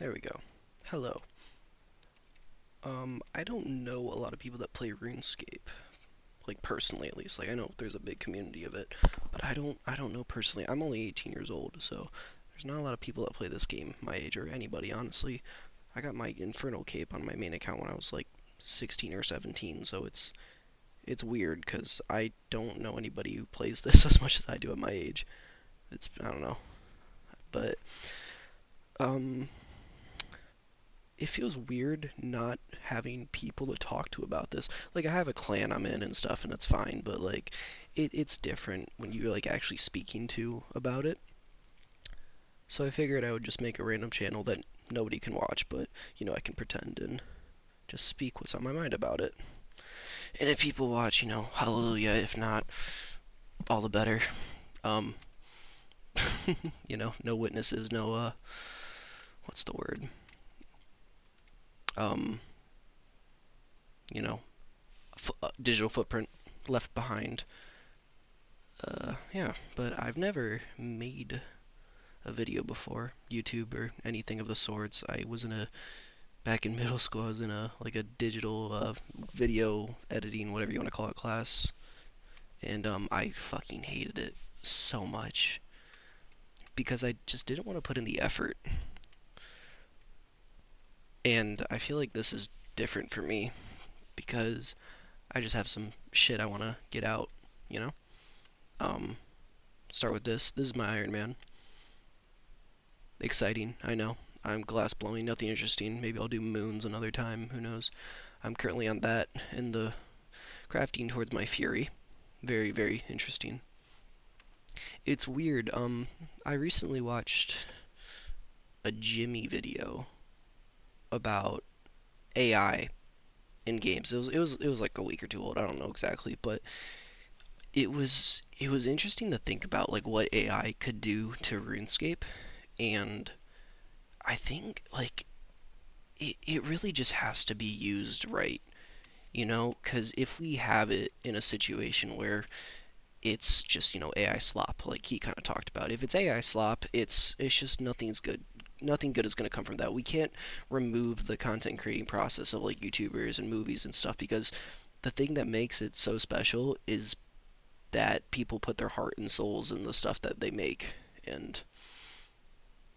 There we go. Hello. I don't know a lot of people that play RuneScape, like personally at least. Like I know there's a big community of it, but I don't know personally. I'm only 18 years old, so there's not a lot of people that play this game my age or anybody, honestly. I got my Infernal Cape on my main account when I was like 16 or 17, so it's weird because I don't know anybody who plays this as much as I do at my age. I don't know, but um it feels weird not having people to talk to about this. Like I have a clan I'm in and stuff, and it's fine, but like it's different when you're like actually speaking to about it. So I figured I would just make a random channel that nobody can watch, but I can pretend and just speak what's on my mind about it. And if people watch, hallelujah. If not, all the better. Um, no witnesses, no what's the word? Um, digital footprint left behind. Yeah, but I've never made a video before, YouTube or anything of the sorts. Back in middle school, I was in a digital video editing, whatever you want to call it, class, and I fucking hated it so much because I just didn't want to put in the effort, and I feel like this is different for me because I just have some shit I want to get out, you know? Um, Start with this. This is my Iron Man. Exciting, I know. I'm glass blowing, nothing interesting. Maybe I'll do moons another time, who knows. I'm currently on that in the crafting towards my Fury. Very, very interesting. It's weird. I recently watched a Jimmy video about AI in games. It was like a week or two old. I don't know exactly, but it was interesting to think about like what AI could do to RuneScape, and I think like it really just has to be used right, because if we have it in a situation where it's just AI slop, like he kind of talked about. If it's AI slop, it's just nothing's good. Nothing good is going to come from that. We can't remove the content creating process of like YouTubers and movies and stuff because the thing that makes it so special is that people put their heart and souls in the stuff that they make. And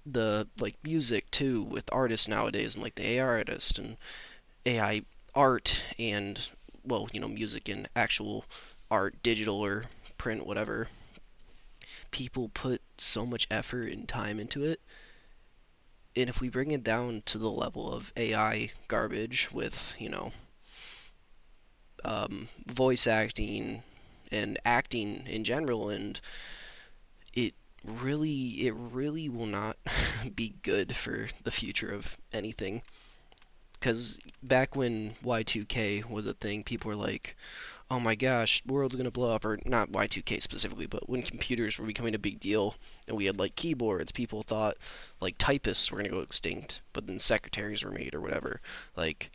the like music too with artists nowadays and like the AI artist and AI art and well, music and actual art, digital or print, whatever. People put so much effort and time into it. And if we bring it down to the level of AI garbage with, voice acting and acting in general, and it it really will not be good for the future of anything. Because back when Y2K was a thing, people were like, oh my gosh, the world's gonna blow up, or not Y2K specifically, but when computers were becoming a big deal and we had like keyboards, people thought like typists were gonna go extinct, but then secretaries were made or whatever. Like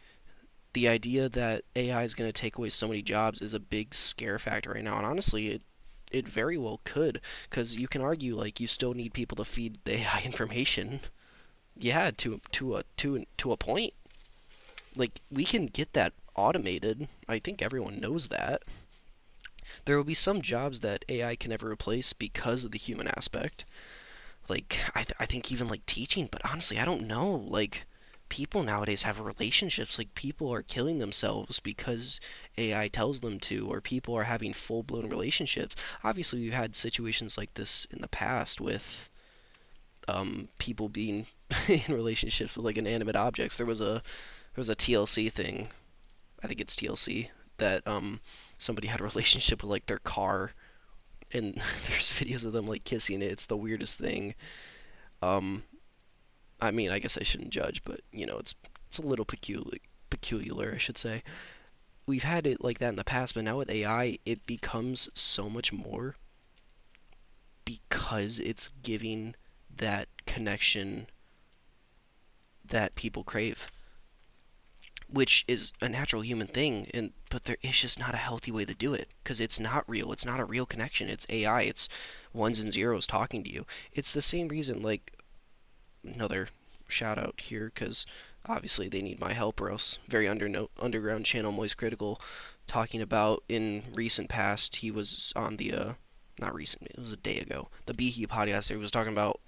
the idea that AI is gonna take away so many jobs is a big scare factor right now, and honestly, it very well could, because you can argue like you still need people to feed the AI information. Yeah, to a point. Like we can get that automated. I think everyone knows that. There will be some jobs that AI can never replace because of the human aspect. Like, I think even like teaching, but honestly, I don't know. Like, people nowadays have relationships. Like, people are killing themselves because AI tells them to, or people are having full blown relationships. Obviously, we've had situations like this in the past with people being in relationships with like inanimate objects. There was a TLC thing. I think it's TLC that somebody had a relationship with like their car and there's videos of them like kissing it. It's the weirdest thing. Um, I mean, I guess I shouldn't judge, but it's a little peculiar, I should say. We've had it like that in the past, but now with AI, it becomes so much more because it's giving that connection that people crave, which is a natural human thing, and but there is just not a healthy way to do it because it's not real. It's not a real connection. It's AI. It's ones and zeros talking to you. It's the same reason like another shout out here because obviously they need my help, or else very underground channel Moist Critical talking about in recent past. He was on the not recent, it was a day ago. The Beehee podcast. He was talking about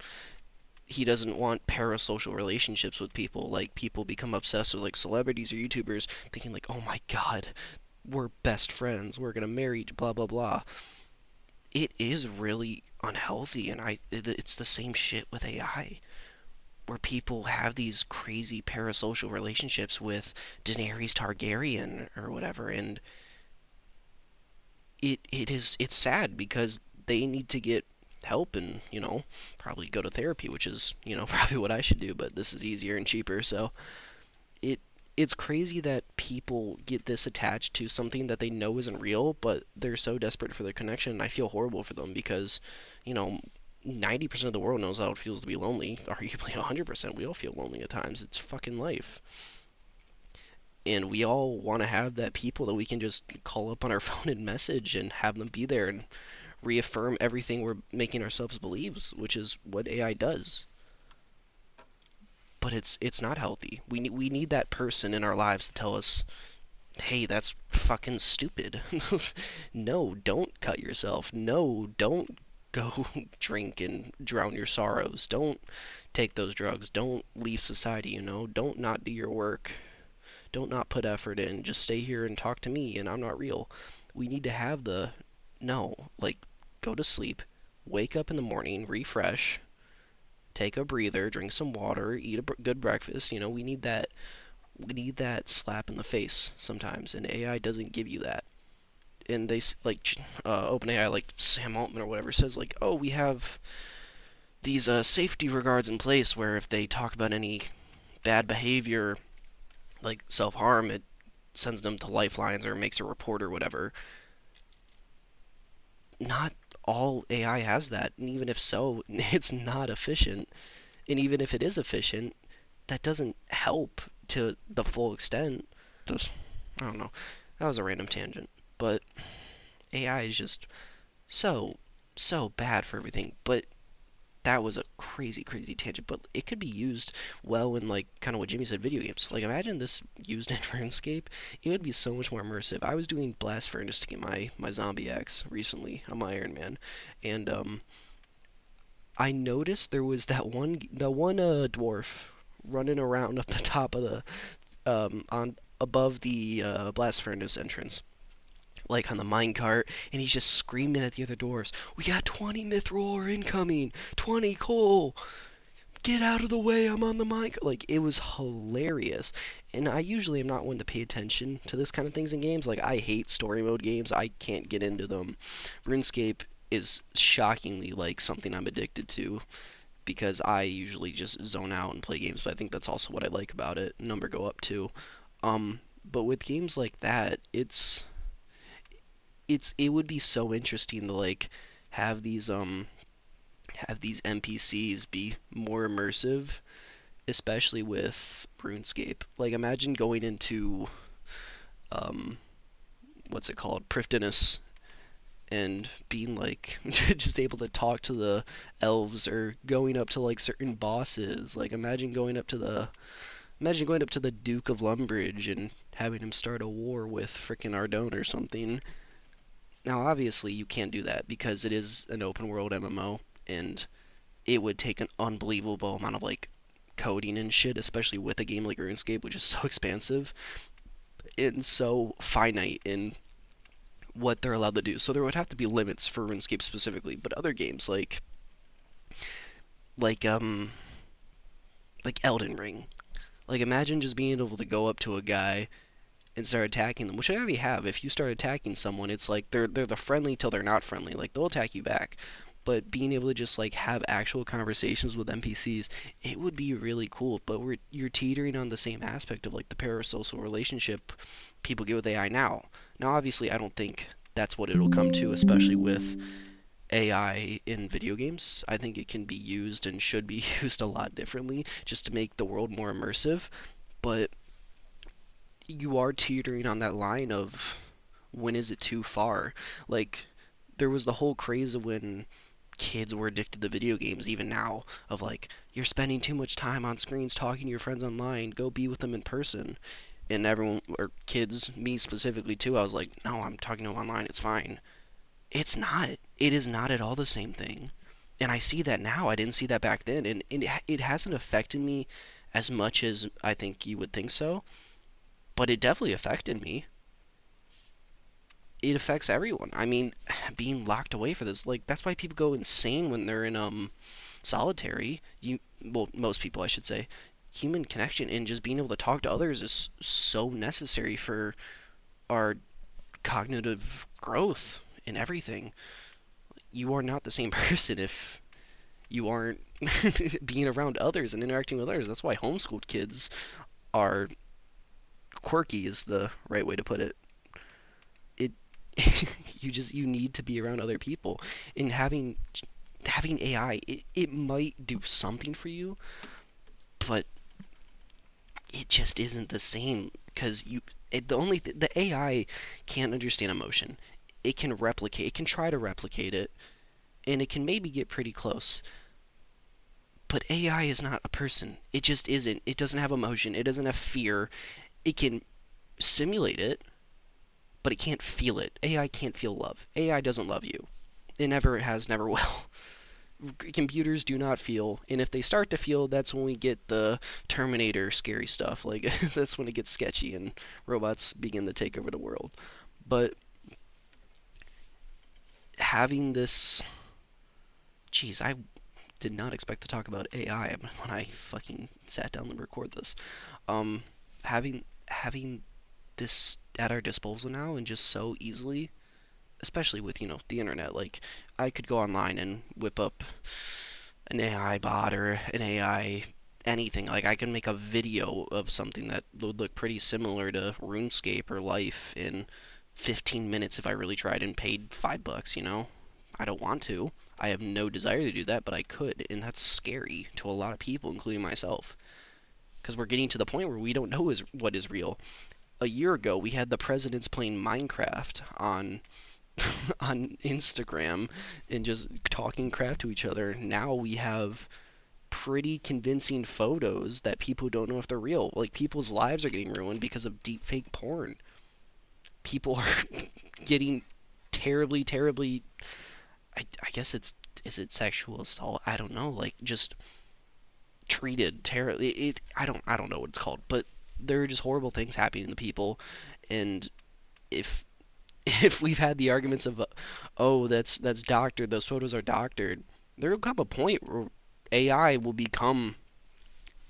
he doesn't want parasocial relationships with people. Like people become obsessed with like celebrities or YouTubers, thinking like, oh my god, we're best friends, we're gonna marry, blah blah blah. It is really unhealthy, and it's the same shit with AI, where people have these crazy parasocial relationships with Daenerys Targaryen or whatever, and it's sad because they need to get help and probably go to therapy, which is probably what I should do, but this is easier and cheaper. So it it's crazy that people get this attached to something that they know isn't real, but they're so desperate for their connection. And I feel horrible for them because, you know, 90% of the world knows how it feels to be lonely. Arguably 100%. We all feel lonely at times. It's fucking life. And we all want to have that people that we can just call up on our phone and message and have them be there and reaffirm everything we're making ourselves believe, which is what AI does. But it's not healthy. We need that person in our lives to tell us, hey, that's fucking stupid. No, don't cut yourself. No, don't go drink and drown your sorrows. Don't take those drugs. Don't leave society, Don't not do your work. Don't not put effort in. Just stay here and talk to me and I'm not real. We need to have the no, like go to sleep, wake up in the morning, refresh, take a breather, drink some water, eat a good breakfast. We need that slap in the face sometimes, and AI doesn't give you that. And they like OpenAI, like Sam Altman or whatever, says like, oh, we have these safety regards in place where if they talk about any bad behavior, like self-harm, it sends them to lifelines or makes a report or whatever. Not all AI has that, and even if so, it's not efficient. And even if it is efficient, that doesn't help to the full extent. Just, I don't know. That was a random tangent. But AI is just so, so bad for everything. But that was a crazy, crazy tangent. But it could be used well in, like, kind of what Jimmy said, video games. Like, imagine this used in RuneScape. It would be so much more immersive. I was doing Blast Furnace to get my zombie axe recently on my Iron Man. And, I noticed there was the one dwarf running around up the top of the on above the blast furnace entrance, like on the minecart, and he's just screaming at the other doors. We got 20 mithril incoming, 20 coal. Get out of the way! I'm on the mic. Like it was hilarious, and I usually am not one to pay attention to this kind of things in games. Like I hate story mode games. I can't get into them. RuneScape is shockingly like something I'm addicted to because I usually just zone out and play games, but I think that's also what I like about it. Number go up too. But with games like that, it would be so interesting to like have these NPCs be more immersive, especially with RuneScape. Like imagine going into um what's it called, Prifddinas, and being like just able to talk to the elves or going up to like certain bosses. Like imagine going up to the Duke of Lumbridge and having him start a war with frickin' Ardone or something. Now, obviously, you can't do that because it is an open world MMO, and it would take an unbelievable amount of like coding and shit, especially with a game like RuneScape, which is so expansive and so finite in what they're allowed to do. So there would have to be limits for RuneScape specifically, but other games like um like Elden Ring. Like imagine just being able to go up to a guy and start attacking them, which I already have. If you start attacking someone, it's like they're the friendly till they're not friendly. Like they'll attack you back. But being able to just like have actual conversations with NPCs, it would be really cool. But you're teetering on the same aspect of like the parasocial relationship people get with AI now. Now, obviously, I don't think that's what it'll come to, especially with AI in video games. I think it can be used and should be used a lot differently just to make the world more immersive. But you are teetering on that line of when is it too far? Like there was the whole craze of when kids were addicted to video games even now, of like, you're spending too much time on screens talking to your friends online, go be with them in person. And everyone, or kids, me specifically too, I was like, no, I'm talking to them online, it's fine. It's not. It is not at all the same thing. And I see that now. I didn't see that back then. And it hasn't affected me as much as I think you would think so, but it definitely affected me. It affects everyone. I mean, being locked away for this, like, that's why people go insane when they're in solitary. Well, most people, I should say. Human connection and just being able to talk to others is so necessary for our cognitive growth and everything. You are not the same person if you aren't being around others and interacting with others. That's why homeschooled kids are quirky, is the right way to put it. It you need to be around other people, and having AI, it might do something for you, but it just isn't the same because the AI can't understand emotion. It can try to replicate it, and it can maybe get pretty close. But AI is not a person. It just isn't. It doesn't have emotion. It doesn't have fear. It can simulate it, but it can't feel it. AI can't feel love. AI doesn't love you. It never has, never will. Computers do not feel, and if they start to feel, that's when we get the Terminator scary stuff. Like, that's when it gets sketchy and robots begin to take over the world. But having this, geez, I did not expect to talk about AI when I fucking sat down to record this. Um, having this at our disposal now and just so easily, especially with, the internet. Like, I could go online and whip up an AI bot or an AI anything. Like, I can make a video of something that would look pretty similar to RuneScape or Life in 15 minutes if I really tried and paid $5, I don't want to. I have no desire to do that, but I could, and that's scary to a lot of people, including myself, because we're getting to the point where we don't know what is real. A year ago, we had the presidents playing Minecraft on on Instagram and just talking crap to each other. Now we have pretty convincing photos that people don't know if they're real. Like, people's lives are getting ruined because of deep fake porn. People are getting terribly, terribly. I guess is it sexual assault? I don't know. Like, just treated terribly. I don't know what it's called, but there are just horrible things happening to people. And if if we've had the arguments of, oh, that's doctored, those photos are doctored, there will come a point where AI will become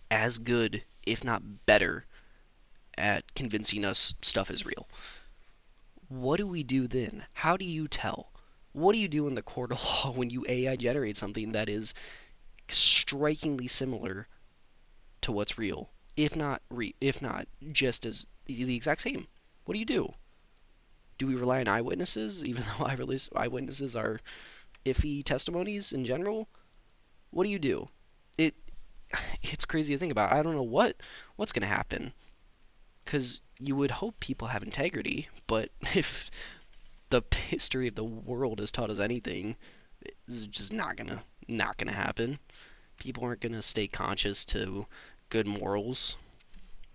as good, if not better, at convincing us stuff is real. What do we do then? How do you tell? What do you do in the court of law when you AI generate something that is strikingly similar to what's real, if not just as the exact same? What do you do? Do we rely on eyewitnesses, even though eyewitnesses are iffy testimonies in general? What do you do? It it's crazy to think about. I don't know what's gonna happen, because you would hope people have integrity, but if the history of the world has taught us anything, it's just not gonna happen. People aren't gonna stay conscious to good morals.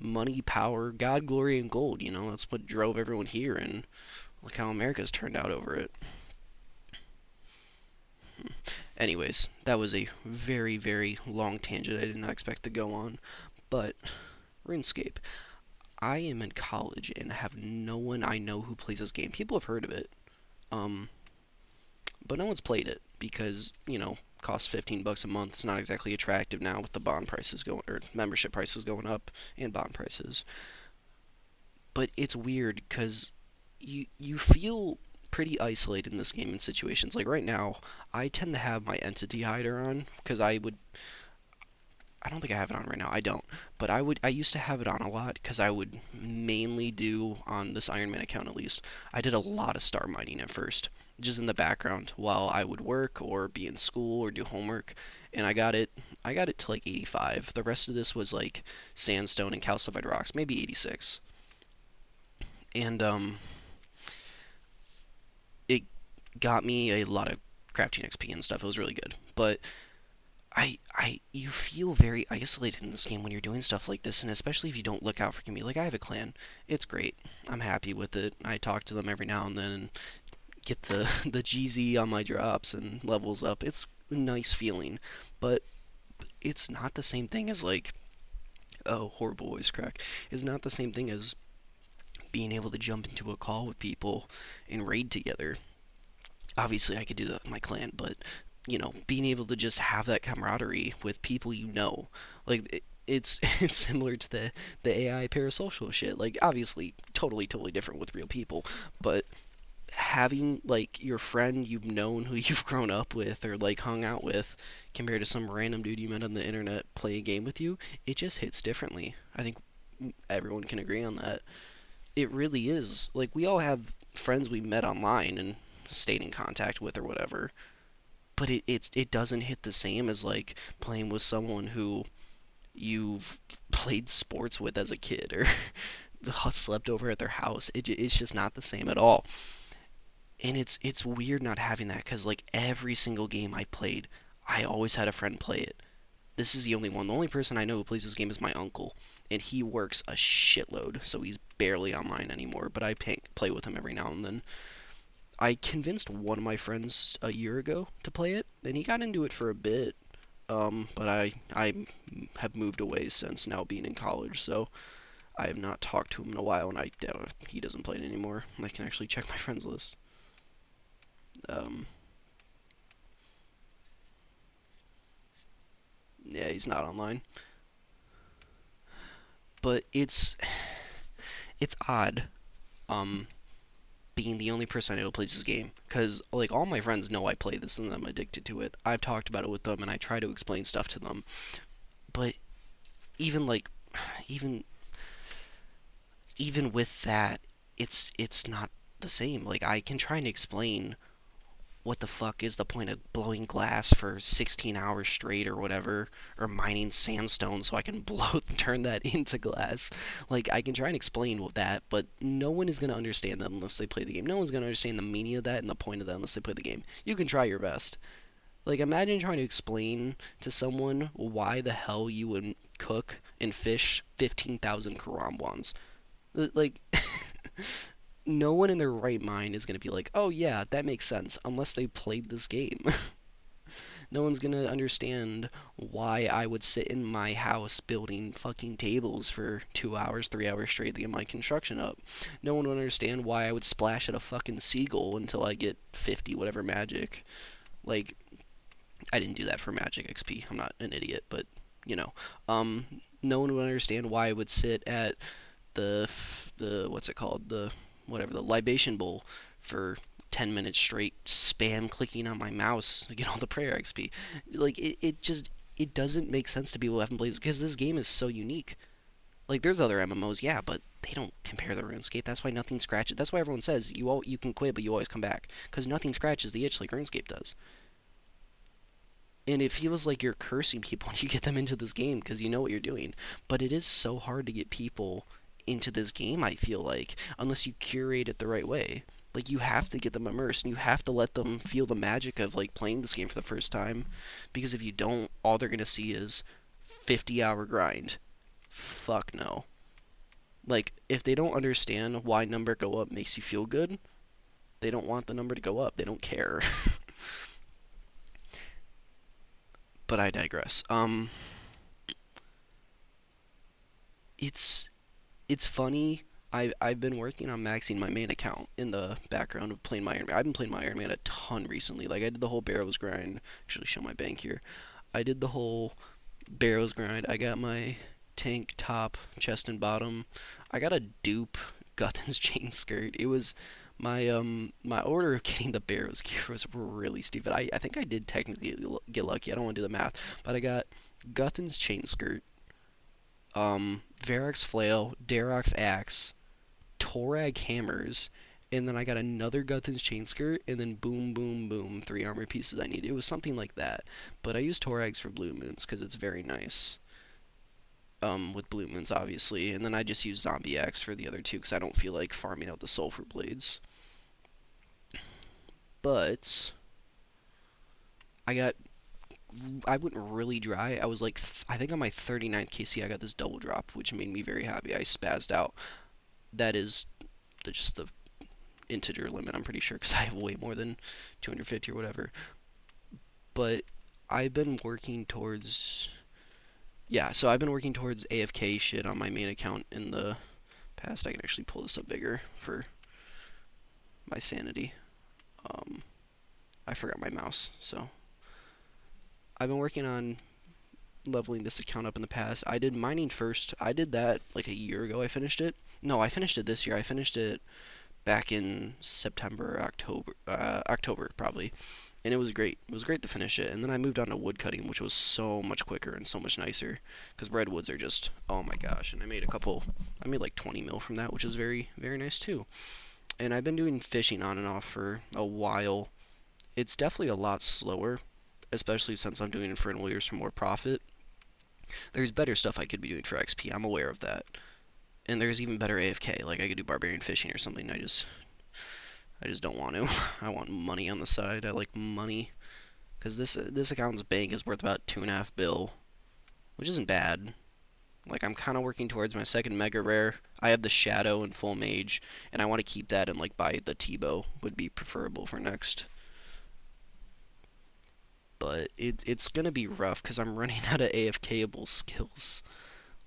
Money, power, God, glory, and gold. That's what drove everyone here, and look how America's turned out over it. Anyways, that was a very, very long tangent I did not expect to go on. But RuneScape. I am in college and have no one I know who plays this game. People have heard of it, um, but no one's played it because, costs $15 a month. It's not exactly attractive now with the bond prices going, or membership prices going up and bond prices. But it's weird because you feel pretty isolated in this game in situations. Like right now, I tend to have my entity hider on because I don't think I have it on right now. I don't. But I used to have it on a lot because I would mainly do, on this Iron Man account at least, I did a lot of star mining at first, just in the background while I would work or be in school or do homework. And I got it to like 85. The rest of this was like sandstone and calcified rocks, maybe 86. And it got me a lot of crafting XP and stuff. It was really good. But you feel very isolated in this game when you're doing stuff like this, and especially if you don't look out for community. Like I have a clan, it's great. I'm happy with it. I talk to them every now and then and get the the GZ on my drops and levels up. It's a nice feeling, but it's not the same thing as like, oh, horrible voice crack. It's not the same thing as being able to jump into a call with people and raid together. Obviously, I could do that with my clan, but being able to just have that camaraderie with people like it's it's similar to the AI parasocial shit. Like obviously, totally different with real people, but having like your friend you've known who you've grown up with or like hung out with compared to some random dude you met on the internet play a game with you, it just hits differently. I think everyone can agree on that. It really is. Like we all have friends we met online and stayed in contact with or whatever, but it doesn't hit the same as like playing with someone who you've played sports with as a kid or slept over at their house. It's just not the same at all. And it's weird not having that because like every single game I played, I always had a friend play it. This is the only one. The only person I know who plays this game is my uncle, and he works a shitload, so he's barely online anymore. But I play with him every now and then. I convinced one of my friends a year ago to play it, and he got into it for a bit. But I have moved away since now being in college, so I have not talked to him in a while, and I doubt he doesn't play it anymore. I can actually check my friends list. Um, yeah, he's not online, but it's odd. Um, being the only person I know who plays this game, because like all my friends know I play this and I'm addicted to it. I've talked about it with them and I try to explain stuff to them, but even like even even with that, it's not the same. Like I can try and explain what the fuck is the point of blowing glass for 16 hours straight or whatever, or mining sandstone so I can turn that into glass. Like I can try and explain that, but no one is going to understand that unless they play the game. No one's going to understand the meaning of that and the point of that unless they play the game. You can try your best. Like imagine trying to explain to someone why the hell you would cook and fish 15,000 karambwans. Like no one in their right mind is going to be like, oh yeah, that makes sense, unless they played this game. No one's going to understand why I would sit in my house building fucking tables for 2 hours, 3 hours straight to get my construction up. No one would understand why I would splash at a fucking seagull until I get 50 whatever magic. Like, I didn't do that for magic XP. I'm not an idiot, but, you know. Um, no one would understand why I would sit at the what's it called, the whatever, the libation bowl for 10 minutes straight spam clicking on my mouse to get all the prayer XP. Like it doesn't make sense to people who haven't played this because this game is so unique. Like there's other MMOs, yeah, but they don't compare the RuneScape. That's why nothing scratches. That's why everyone says you can quit, but you always come back because nothing scratches the itch like RuneScape does. And it feels like you're cursing people when you get them into this game because you know what you're doing. But it is so hard to get people into this game, I feel like, unless you curate it the right way. Like you have to get them immersed and you have to let them feel the magic of like playing this game for the first time. Because if you don't, all they're gonna see is 50-hour grind. Fuck no. Like if they don't understand why number go up makes you feel good, they don't want the number to go up. They don't care. But I digress. It's it's funny. I've been working on maxing my main account in the background of playing my Iron Man. I've been playing my Iron Man a ton recently. Like I did the whole Barrows grind. Actually, show my bank here. I did the whole Barrows grind. I got my tank top, chest and bottom. I got a dupe Gutton's chain skirt. It was my order of getting the Barrows gear was really stupid. I think I did technically get lucky. I don't want to do the math, but I got Gutton's chain skirt, Varrock's flail, Darrock's axe, Torag hammers, and then I got another Gutton's chain skirt, and then boom, boom, boom, 3 armor pieces I need. It was something like that. But I use Torag's for blue moons because it's very nice. With blue moons obviously, and then I just use Zombie Axe for the other two because I don't feel like farming out the sulfur blades. But I got I went really dry. I was like I think on my 39th KC I got this double drop, which made me very happy. I spazzed out. That is just the integer limit, I'm pretty sure, because I have way more than 250 or whatever. But I've been working towards yeah, so I've been working towards AFK shit on my main account in the past. I can actually pull this up bigger for my sanity. Um, I forgot my mouse, so I've been working on leveling this account up in the past. I did mining first. I did that like a year ago. I finished it. No, I finished it this year. I finished it back in September, October probably, and it was great. It was great to finish it. And then I moved on to woodcutting, which was so much quicker and so much nicer, because redwoods are just oh my gosh. And I made like 20 mil from that, which is very very nice too. And I've been doing fishing on and off for a while. It's definitely a lot slower, especially since I'm doing infernal years for more profit. There's better stuff I could be doing for XP. I'm aware of that. And there's even better AFK. Like I could do barbarian fishing or something. I just don't want to. I want money on the side. I like money because this account's bank is worth about 2.5 bill, which isn't bad. Like I'm kind of working towards my second mega rare. I have the shadow and full mage, and I want to keep that and like buy the T-bow would be preferable for next. But it's gonna be rough because I'm running out of AFKable skills.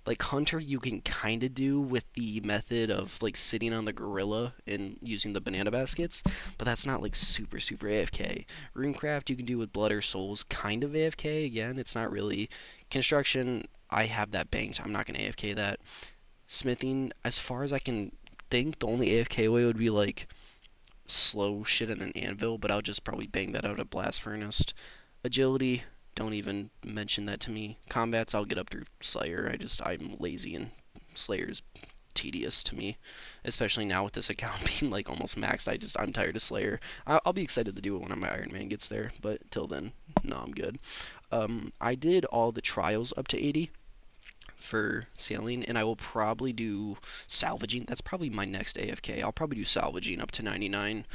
Like Hunter you can kind of do with the method of like sitting on the gorilla and using the banana baskets, but that's not like super super AFK. Runecraft you can do with Blood or Souls, kind of AFK. Again, it's not really. Construction, I have that banked. I'm not gonna AFK that. Smithing, as far as I can think, the only AFK way would be like slow shit in an anvil, but I'll just probably bang that out at Blast Furnace. Agility, don't even mention that to me. Combats, I'll get up through Slayer. I'm lazy and Slayer's tedious to me, especially now with this account being like almost maxed. I'm tired of Slayer. I'll be excited to do it when my Iron Man gets there, but till then, no, I'm good. I did all the trials up to 80 for sailing, and I will probably do salvaging. That's probably my next AFK. I'll probably do salvaging up to 99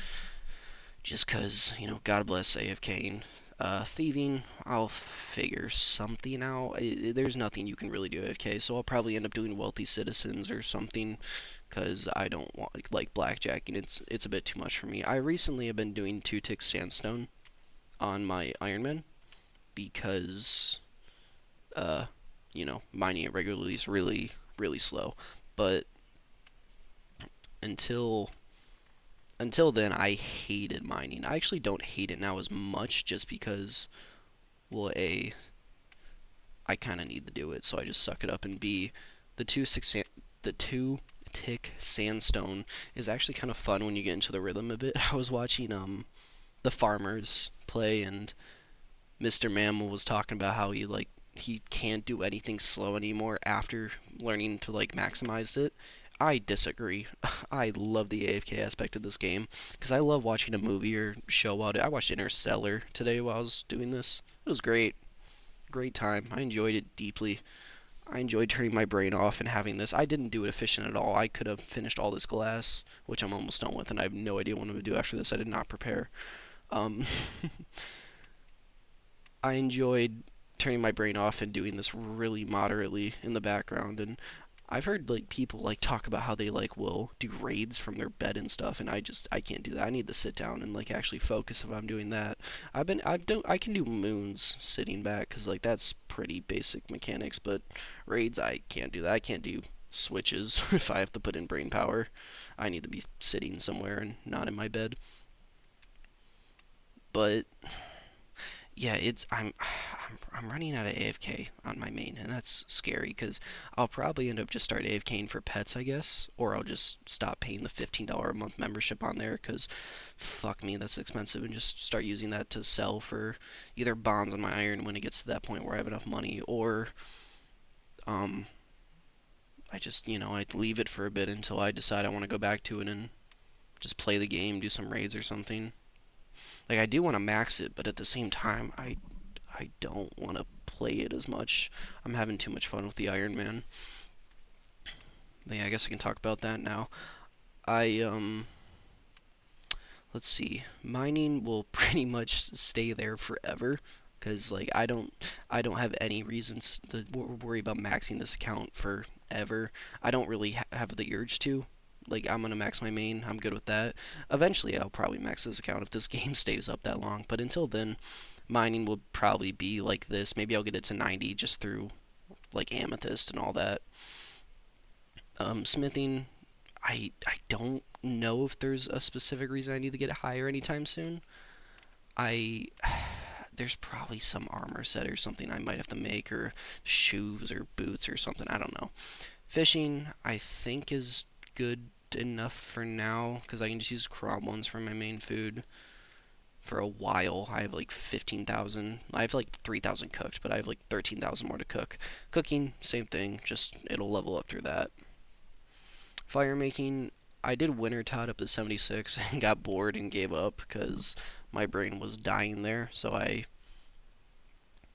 just because, God bless AFKing. Thieving, I'll figure something out. There's nothing you can really do AFK, so I'll probably end up doing Wealthy Citizens or something, because I don't want, like, blackjacking. It's a bit too much for me. I recently have been doing 2-tick Sandstone on my Iron Man, because, uh, mining it regularly is really, really slow. But until until then, I hated mining. I actually don't hate it now as much just because, well, A, I kind of need to do it, so I just suck it up, and B, the the 2-tick sandstone is actually kind of fun when you get into the rhythm a bit. I was watching the farmers play, and Mr. Mammal was talking about how he can't do anything slow anymore after learning to like maximize it. I disagree. I love the AFK aspect of this game because I love watching a movie or show while I watched Interstellar today while I was doing this. It was great. Great time. I enjoyed it deeply. I enjoyed turning my brain off and having this. I didn't do it efficient at all. I could have finished all this glass, which I'm almost done with, and I have no idea what I'm going to do after this. I did not prepare. Um, I enjoyed turning my brain off and doing this really moderately in the background, and I've heard like people like talk about how they like will do raids from their bed and stuff, and I can't do that. I need to sit down and like actually focus if I'm doing that. I can do moons sitting back because like that's pretty basic mechanics, but raids I can't do that. I can't do switches if I have to put in brain power. I need to be sitting somewhere and not in my bed. But yeah, I'm running out of AFK on my main, and that's scary because I'll probably end up just start AFKing for pets, I guess, or I'll just stop paying the $15 a month membership on there because fuck me, that's expensive, and just start using that to sell for either bonds on my iron when it gets to that point where I have enough money, or um, I'd leave it for a bit until I decide I want to go back to it and just play the game, do some raids or something. Like I do want to max it, but at the same time, I don't want to play it as much. I'm having too much fun with the Iron Man. But yeah, I guess I can talk about that now. I let's see. Mining will pretty much stay there forever because like I don't have any reasons to worry about maxing this account forever. I don't really have the urge to. Like I'm gonna max my main. I'm good with that. Eventually, I'll probably max this account if this game stays up that long. But until then, mining will probably be like this. Maybe I'll get it to 90 just through like amethyst and all that. Smithing, I don't know if there's a specific reason I need to get it higher anytime soon. I there's probably some armor set or something I might have to make, or shoes or boots or something. I don't know. Fishing, I think is good enough for now because I can just use crop ones for my main food for a while. I have like 15,000. I have like 3,000 cooked, but I have like 13,000 more to cook. Cooking, same thing, just it'll level up through that. Fire making, I did winter tot up to 76 and got bored and gave up because my brain was dying there, so I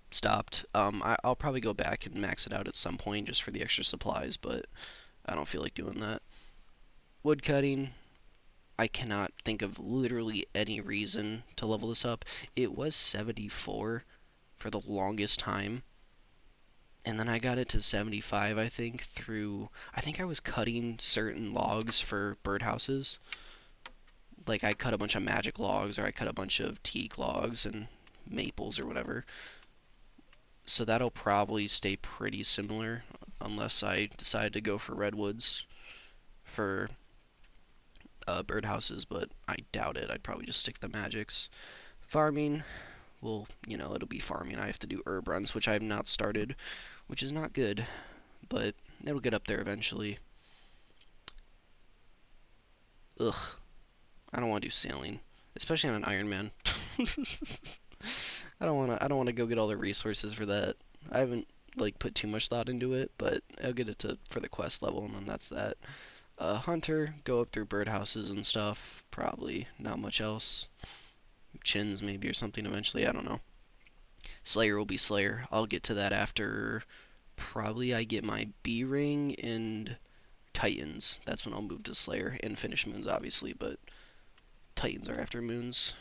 stopped. I'll probably go back and max it out at some point just for the extra supplies, but I don't feel like doing that. Wood cutting, I cannot think of literally any reason to level this up. It was 74 for the longest time, and then I got it to 75, I think, through. I think I was cutting certain logs for birdhouses. Like, I cut a bunch of magic logs, or I cut a bunch of teak logs and maples or whatever. So that'll probably stay pretty similar, unless I decide to go for redwoods for birdhouses, but I doubt it. I'd probably just stick to the magics. Farming, well, it'll be farming. I have to do herb runs, which I have not started, which is not good, but it'll get up there eventually. Ugh, I don't want to do sailing, especially on an Iron Man. I don't wanna go get all the resources for that. I haven't like put too much thought into it, but I'll get it to for the quest level, and then that's that. Hunter, go up through birdhouses and stuff. Probably not much else. Chins maybe or something eventually. I don't know. Slayer will be Slayer. I'll get to that after probably I get my B ring and Titans. That's when I'll move to Slayer and finish Moons, obviously, but Titans are after Moons.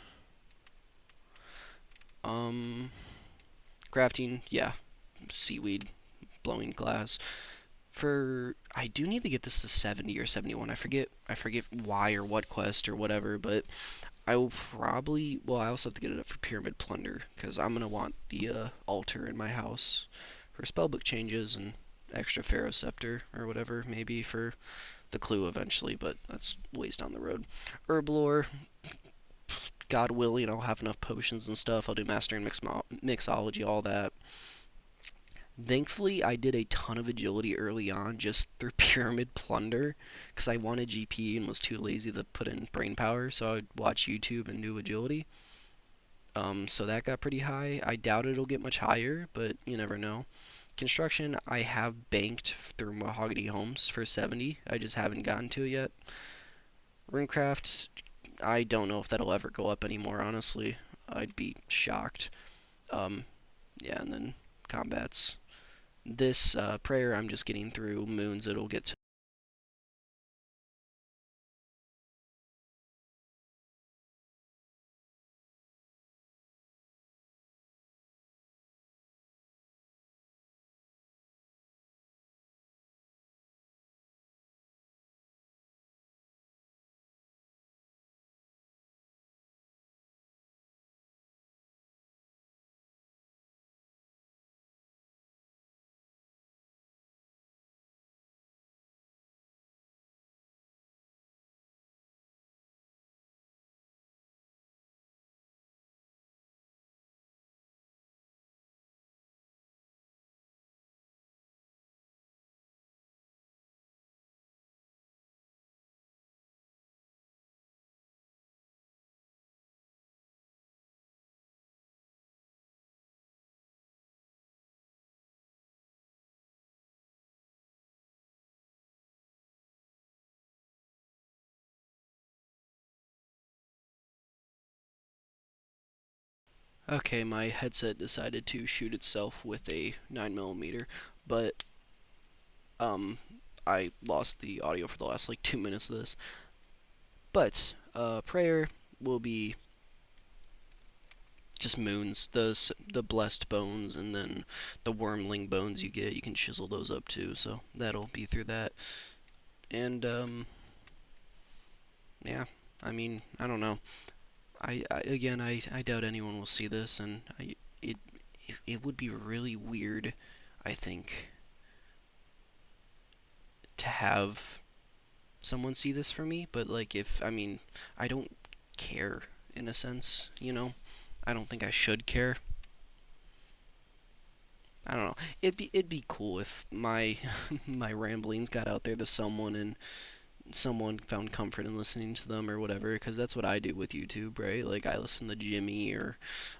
Um, Crafting, yeah, seaweed, blowing glass. For I do need to get this to 70 or 71. I forget why or what quest or whatever, but I will probably well I also have to get it up for Pyramid Plunder because I'm gonna want the altar in my house for spellbook changes and extra Pharaoh Scepter or whatever maybe for the clue eventually, but that's ways down the road. Herblore, God willing, I'll have enough potions and stuff. I'll do Master and Mixology, all that. Thankfully, I did a ton of agility early on just through Pyramid Plunder because I wanted GP and was too lazy to put in brain power, so I would watch YouTube and do agility. So that got pretty high. I doubt it'll get much higher, but you never know. Construction, I have banked through Mahogany Homes for 70. I just haven't gotten to it yet. Runecraft, I don't know if that'll ever go up anymore, honestly. I'd be shocked. Um, yeah, and then combats. This prayer, I'm just getting through moons. It'll get to. Okay, my headset decided to shoot itself with a 9mm, but um, I lost the audio for the last like 2 minutes of this. But prayer, will be just moons, the blessed bones, and then the wormling bones you get, you can chisel those up too. So that'll be through that. And yeah, I mean, I don't know. I doubt anyone will see this, and it it would be really weird, I think, to have someone see this for me. But like, if I mean, I don't care in a sense, you know. I don't think I should care. I don't know. It'd be cool if my my ramblings got out there to someone and someone found comfort in listening to them or whatever, because that's what I do with YouTube, right? Like I listen to Jimmy or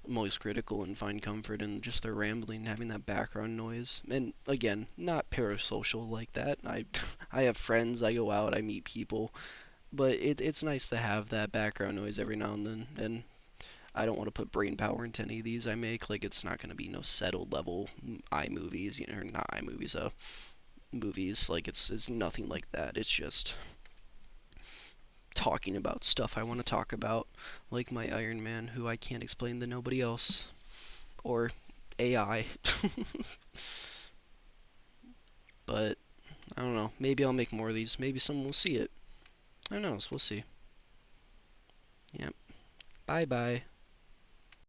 Most Critical and find comfort in just their rambling, having that background noise. And again, not parasocial like that. I have friends, I go out, I meet people, but it's nice to have that background noise every now and then. And I don't want to put brain power into any of these I make. Like it's not going to be no settled level iMovies, you know, or not iMovies, movies. Like it's nothing like that. It's just talking about stuff I want to talk about, like my Iron Man, who I can't explain to nobody else, or AI. But I don't know. Maybe I'll make more of these. Maybe someone will see it. Who knows? We'll see. Yep. Bye bye.